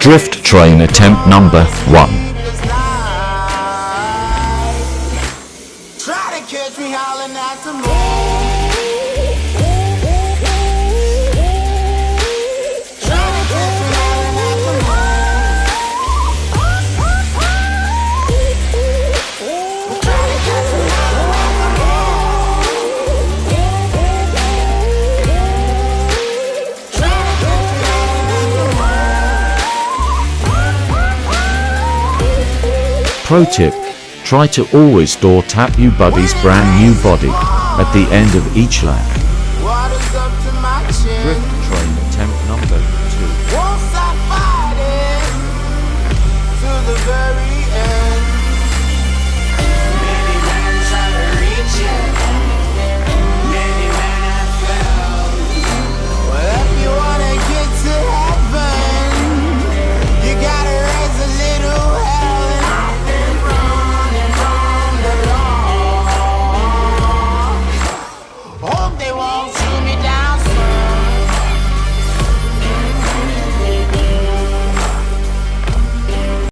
Drift train attempt number 1. Try to catch me howling at the moon. Try to catch me howling at the moon. Try to catch me howling at the moon. Try to catch me howling at the moon. Pro tip. Try to always door tap your buddy's brand new body at the end of each lap. Water's up to my chin.